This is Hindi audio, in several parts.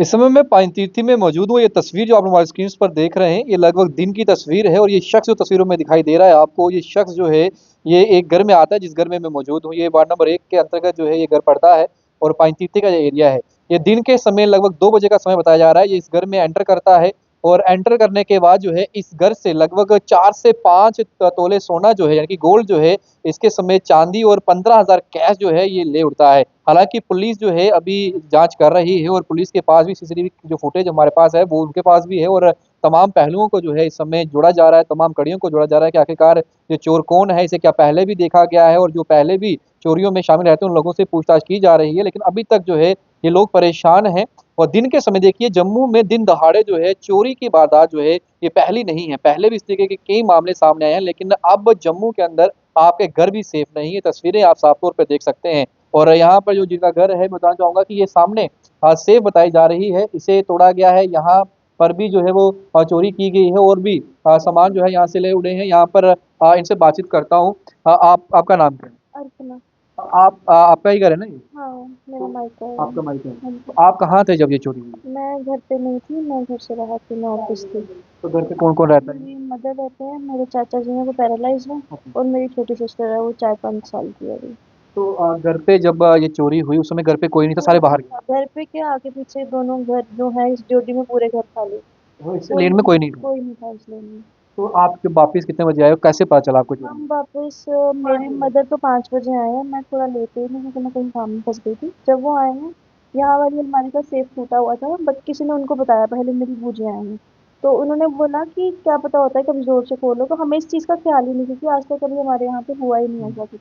इस समय मैं पाइनतीर्थी में मौजूद हूँ। ये तस्वीर जो आप मोबाइल स्क्रीन पर देख रहे हैं, ये लगभग दिन की तस्वीर है और ये शख्स जो तस्वीरों में दिखाई दे रहा है आपको, ये शख्स जो है, ये एक घर में आता है जिस घर में मैं मौजूद हूँ। ये वार्ड नंबर 1 के अंतर्गत जो है ये घर पड़ता है और पाइनतीर्थी का ये एरिया है। ये दिन के समय लगभग 2 बजे का समय बताया जा रहा है। ये इस घर में एंटर करता है और एंटर करने के बाद जो है इस घर से लगभग 4 से 5 तोले सोना जो है यानी कि गोल्ड जो है, इसके समेत चांदी और 15,000 कैश जो है ये ले उड़ता है। हालाँकि पुलिस जो है अभी जाँच कर रही है और पुलिस के पास भी सीसीटीवी जो फुटेज हमारे पास है वो उनके पास भी है और तमाम पहलुओं को जो है इस समय जोड़ा जा रहा है, तमाम कड़ियों को जोड़ा जा रहा है कि आखिरकार ये चोर कौन है, इसे क्या पहले भी देखा गया है और जो पहले भी चोरियों में शामिल रहते हैं उन लोगों से पूछताछ की जा रही है। लेकिन अभी तक जो है ये लोग परेशान हैं और दिन के समय देखिए जम्मू में दिन दहाड़े जो है चोरी की वारदात जो है ये पहली नहीं है। पहले भी इस तरीके के कई मामले सामने आए हैं लेकिन अब जम्मू के अंदर आपके घर भी सेफ नहीं है। तस्वीरें आप साफ तौर पे देख सकते हैं और यहाँ पर जो जिनका घर है मैं बताना चाहूँगा कि ये सामने सेफ बताई जा रही है, इसे तोड़ा गया है। यहाँ पर भी जो है वो चोरी की गई है और भी सामान जो है यहाँ से ले उड़े हैं। यहाँ पर इनसे बातचीत करता हूँ। आपका नाम क्या है? अर्चना। आपका ही घर है ना ये? हाँ, मेरा तो मायका है। आपका माइक है। हाँ तो जी। आप कहाँ थे जब ये चोरी हुई? मैं घर पे नहीं थी, मैं घर से बाहर थी, मैं ऑफिस थी। तो घर पे कौन-कौन रहता है? मेरी मदर रहते हैं, मेरे चाचा जी हैं वो पैरालाइज्ड हैं अच्छा। और मेरी छोटी सिस्टर है वो 4-5 साल की है अभी। तो घर पे जब ये चोरी हुई उस समय घर पे कोई नहीं था, सारे बाहर गए? घर पे क्या आगे पीछे दोनों घर जो है इस ड्यूटी में पूरे घर खाली। वो इस कोई लेन में नहीं, कोई नहीं था? कोई नहीं था इस लेन में। तो आप जब वापस कितने बजे आए हो? कैसे पता चला आपको चोरी? हम वापस मेरी मदर तो 5 बजे आए हैं, मैं थोड़ा लेट हुई थी क्योंकि मैं कहीं काम में फँस गई थी। जब वो आए हैं, यहाँ वाली अलमारी का सेफ टूटा हुआ था बट किसी ने उनको बताया, पहले मेरी बूजी आई हैं। तो उन्होंने बोला कि क्या पता होता है कभी ज़ोर से खोलो, तो हमें इस चीज़ का ख़्याल ही नहीं क्योंकि आज तक कभी हमारे यहाँ पे हुआ ही नहीं हुँ। ऐसा कुछ।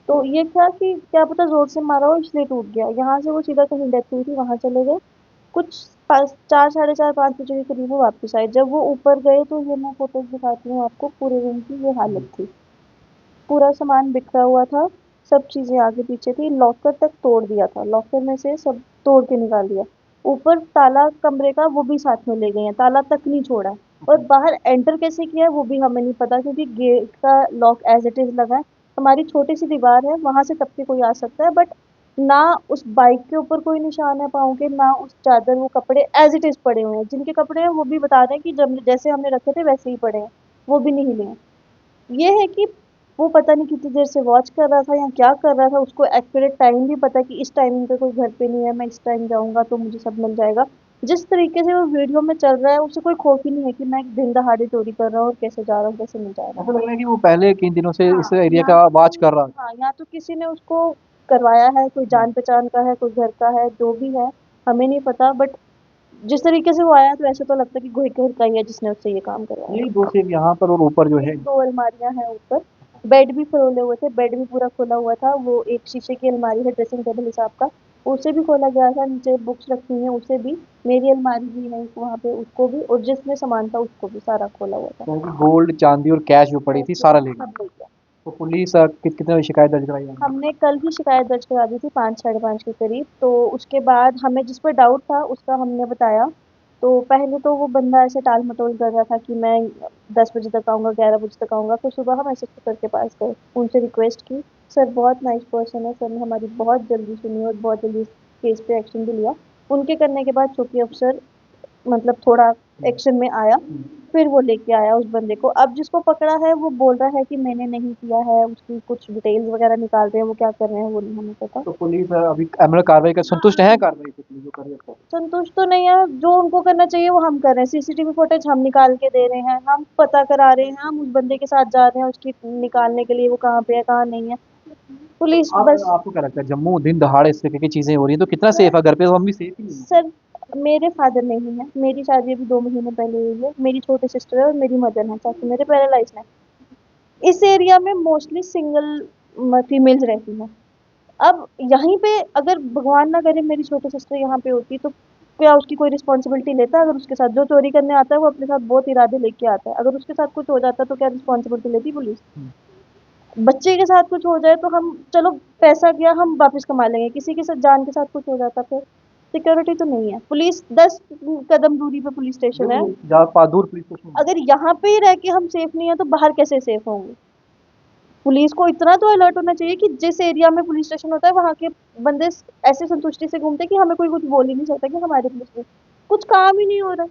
तो ये था कि क्या पता ज़ोर से मारा हो इसलिए टूट गया। यहाँ से वो सीधा कहीं डेथ हुई थी वहाँ चले गए। कुछ 4 साढ़े 4 5 बजे के करीब वो वापस आए। जब वो ऊपर गए तो ये मैं फ़ोटोज़ दिखाती हूँ आपको, पूरे रूम की ये हालत थी। पूरा सामान बिखरा हुआ था, सब चीज़ें आगे पीछे थी, लॉकर तक तोड़ दिया था, लॉकर में से सब तोड़ के निकाल दिया। ऊपर ताला कमरे का वो भी साथ में ले गए हैं, ताला तक नहीं छोड़ा है। और बाहर एंटर कैसे किया है वो भी हमें नहीं पता क्योंकि गेट का लॉक एज़ इट इज़ लगा है। हमारी छोटी सी दीवार है, वहाँ से टप के कोई आ सकता है बट ना उस बाइक के ऊपर कोई निशान है पाँव के, ना उस चादर वो कपड़े एज़ इट इज़ पड़े हुए हैं। जिनके कपड़े हैं वो भी बता रहे हैं कि जब जैसे हमने रखे थे वैसे ही पड़े हैं, वो भी नहीं हिले हैं। ये है कि वो पता नहीं कितनी देर से वॉच कर रहा था या क्या कर रहा था, उसको एक्यूरेट टाइम भी पता है कि इस टाइमिंग पे कोई घर पे नहीं है, मैं इस टाइम जाऊँगा तो मुझे सब मिल जाएगा। जिस तरीके से वो वीडियो में चल रहा है, उसे कोई खौफ ही नहीं है कि मैं दिन दहाड़े चोरी कर रहा हूँ और कैसे जा रहा हूँ, कैसे नहीं जा रहा हूँ। ऐसा लग रहा है कि वो पहले किन दिनों से इस हाँ, एरिया या का तो वॉच कर रहा था। हाँ, या तो किसी ने उसको करवाया है, कोई हुँ। जान-पहचान का है, कोई घर का है, जो भी है, हमें नहीं पता बट जिस तरीके से वो आया तो ऐसा तो लगता है कि कोई घर का ही है जिसने उससे ये काम करवाया यही है। 2 सेफ यहाँ पर और ऊपर जो है। 1-2 अलमारियाँ हैं ऊपर, बेड भी फरोले हुए थे, बेड भी पूरा खुला हुआ था, वो एक शीशे की अलमारी है ड्रेसिंग टेबल हिसाब का, उसे भी खोला गया था, नीचे बुक्स रखी हैं उसे भी, मेरी अलमारी भी है एक वहाँ पे उसको भी और जिसमें सामान था उसको भी, सारा खोला हुआ था। यानी कि गोल्ड, चांदी और कैश जो पड़ी थी सारा ले गए। सब ले गया। तो पुलिस कितने बजे शिकायत दर्ज कराई आपने? हमने कल ही शिकायत दर्ज करा दी थी 5 साढ़े 5 के करीब, तो उसके बाद हमें जिस पर डाउट था उसका हमने बताया। तो पहले तो वो बंदा ऐसे टाल-मटोल कर रहा था कि मैं 10 बजे तक आऊँगा, 11 बजे तक आऊँगा, फिर सुबह हम एसएसपी सर के पास गए, उनसे रिक्वेस्ट की। सर बहुत नाइस पर्सन है, सर ने हमारी बहुत जल्दी सुनी और बहुत जल्दी इस केस पे एक्शन भी लिया। उनके करने के बाद चूँकि अफ़सर मतलब थोड़ा हुँ। एक्शन में आया, हुँ। फिर वो लेके आया उस बंदे को। अब जिसको पकड़ा है वो बोल रहा है कि मैंने नहीं किया है, उसकी कुछ डिटेल्स वगैरह निकाल रहे हैं, वो क्या कर रहे हैं वो नहीं हमें पता। तो पुलिस अभी मतलब कार्रवाई का संतुष्ट है कार्रवाई से पुलिस जो कर रही है अब तक? संतुष्ट तो नहीं है, जो उनको करना चाहिए वो हम कर रहे हैं, सीसीटीवी फुटेज हम निकाल के दे रहे हैं, हम पता करा रहे हैं, हम उस बंदे के साथ जा रहे हैं उसकी निकालने के लिए वो कहाँ पे है, कहाँ नहीं है। तो पुलिस आप बस आपको क्या लगता है जम्मू दिन दहाड़े इस तरीके की चीज़ें हो रही हैं तो कितना सेफ है? घर पे तो हम भी सेफ ही नहीं हैं। सर मेरे फादर नहीं है, मेरी शादी अभी 2 महीने पहले हुई है, मेरी छोटी सिस्टर है और मेरी मदर है, चाचू मेरे पैरालाइज्ड हैं। इस एरिया में मोस्टली सिंगल फीमेल्स रहती हैं। अब यहीं पे अगर भगवान ना करे मेरी छोटी सिस्टर यहाँ पे होती तो क्या उसकी कोई रिस्पॉन्सिबिलिटी लेता? अगर उसके साथ जो चोरी करने आता है वो अपने साथ बहुत इरादे लेके आता है, अगर उसके साथ कुछ हो जाता तो क्या रिस्पॉन्सिबिलिटी लेती पुलिस? हुँ। बच्चे के साथ कुछ हो जाए तो हम चलो पैसा गया हम वापस कमा लेंगे, किसी के साथ जान के साथ कुछ हो जाता फिर? सिक्योरिटी तो नहीं है, पुलिस 10 कदम दूरी पे पुलिस स्टेशन है। बिल्कुल, ज़्यादा दूर पुलिस स्टेशन नहीं है। अगर यहाँ पे ही रह के हम सेफ नहीं है तो बाहर कैसे सेफ होंगे? पुलिस को इतना तो अलर्ट होना चाहिए कि जिस एरिया में पुलिस स्टेशन होता है वहाँ के बंदे ऐसे संतुष्टि से घूमते हैं कि हमें कोई कुछ बोल ही नहीं सकता कि हमारे पुलिस में कुछ काम ही नहीं हो रहा।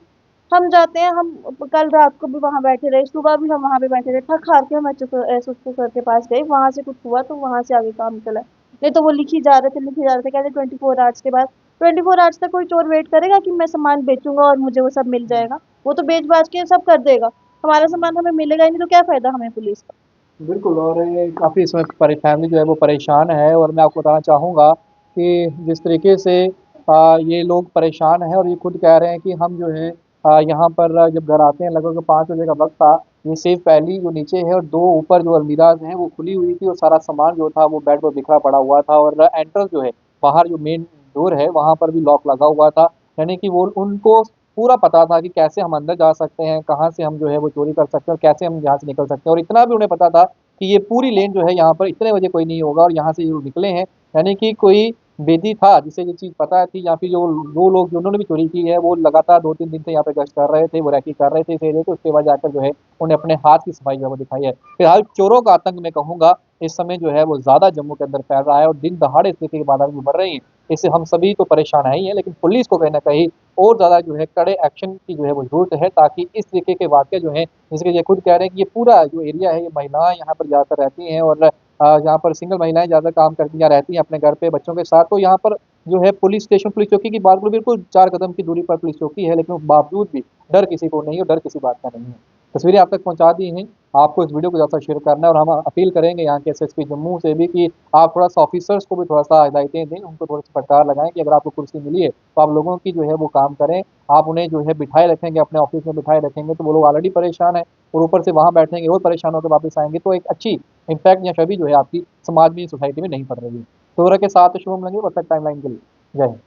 हम जाते हैं, हम कल रात को भी वहाँ बैठे रहे, सुबह भी हम वहाँ पे बैठे रहे, थक हार के हम एसएसपी सर के पास गए, वहाँ से कुछ हुआ तो वहाँ से आगे काम चला। नहीं तो वो लिखी जा रहे थे, कहते 24 आवर्स के बाद। 24 आवर्स तक कोई चोर वेट करेगा कि मैं सामान बेचूंगा और मुझे वो सब मिल जाएगा? वो तो बेच बाच के सब कर देगा, हमारा सामान हमें मिलेगा ही नहीं, तो क्या फायदा हमें पुलिस का। बिल्कुल। और ये काफ़ी इसमें फैमिली जो है वो परेशान है, और मैं आपको बताना चाहूँगा कि जिस तरीके से ये लोग परेशान हैं और ये खुद कह रहे हैं कि हम जो है यहाँ पर जब घर आते हैं लगभग 5 बजे का वक्त था। ये सिर्फ पहली जो नीचे है और दो ऊपर जो अलमीराज हैं वो खुली हुई थी, और सारा सामान जो था वो बेड पर बिखरा पड़ा हुआ था, और एंट्रेंस जो है बाहर जो मेन डोर है वहाँ पर भी लॉक लगा हुआ था। यानी कि वो उनको पूरा पता था कि कैसे हम अंदर जा सकते हैं, कहाँ से हम जो है वो चोरी कर सकते हैं और कैसे हम यहाँ से निकल सकते हैं, और इतना भी उन्हें पता था कि ये पूरी लेन जो है यहाँ पर इतने बजे कोई नहीं होगा और यहाँ से ये लोग निकले हैं। यानी कि कोई बेदी था जिसे ये चीज़ पता थी, या फिर जो वो लोग जिन्होंने भी चोरी की है वो लगातार 2-3 दिन से यहाँ पे गश्त कर रहे थे, वो रैकी कर रहे थे इस एरिया को, उसके बाद जाकर जो है उन्हें अपने हाथ की सफाई जो है वो दिखाई है। फिलहाल चोरों का आतंक मैं कहूँगा इस समय जो है वो ज़्यादा जम्मू के अंदर फैल रहा है, और दिन दहाड़े इस तरीके की बाधाएं बढ़ रही हैं। इससे हम सभी तो परेशान है ही हैं, लेकिन पुलिस को कहीं न कहीं और ज़्यादा जो है कड़े एक्शन की जो है वो ज़रूरत है, ताकि इस तरीके के वाक़ये जो हैं, जैसे कि ये खुद कह रहे हैं कि ये पूरा जो एरिया है ये महिलाएँ यहाँ पर ज़्यादातर रहती हैं, और यहाँ पर सिंगल महिलाएँ ज़्यादा काम करती हैं, रहती हैं अपने घर पे बच्चों के साथ। तो यहाँ पर जो है पुलिस स्टेशन, पुलिस चौकी की बात करूँ बिल्कुल 4 कदम की दूरी पर पुलिस चौकी है, लेकिन उस बावजूद भी डर किसी को नहीं है और डर किसी बात का नहीं है। तस्वीरें आप तक पहुँचा दी हैं, आपको इस वीडियो को ज़्यादा शेयर करना है, और हम अपील करेंगे यहाँ के एसएसपी जम्मू से भी कि आप थोड़ा-सा ऑफ़िसर्स को भी थोड़ा-सा हिदायतें दें, उनको थोड़ी-सी फटकार लगाएँ कि अगर आपको कुर्सी मिली है, तो आप लोगों की जो है वो काम करें। आप उन्हें जो है बिठाए रखेंगे, अपने ऑफ़िस में बिठाए रखेंगे, तो वो लोग ऑलरेडी परेशान हैं, और ऊपर से वहाँ बैठेंगे और परेशान होकर वापस आएँगे, तो एक अच्छी इम्पैक्ट या छवि जो है आपकी समाज में, सोसाइटी में नहीं पड़ रही है। तो के साथ शुभम लगे, तब तक टाइमलाइन के लिए। जय हिंद।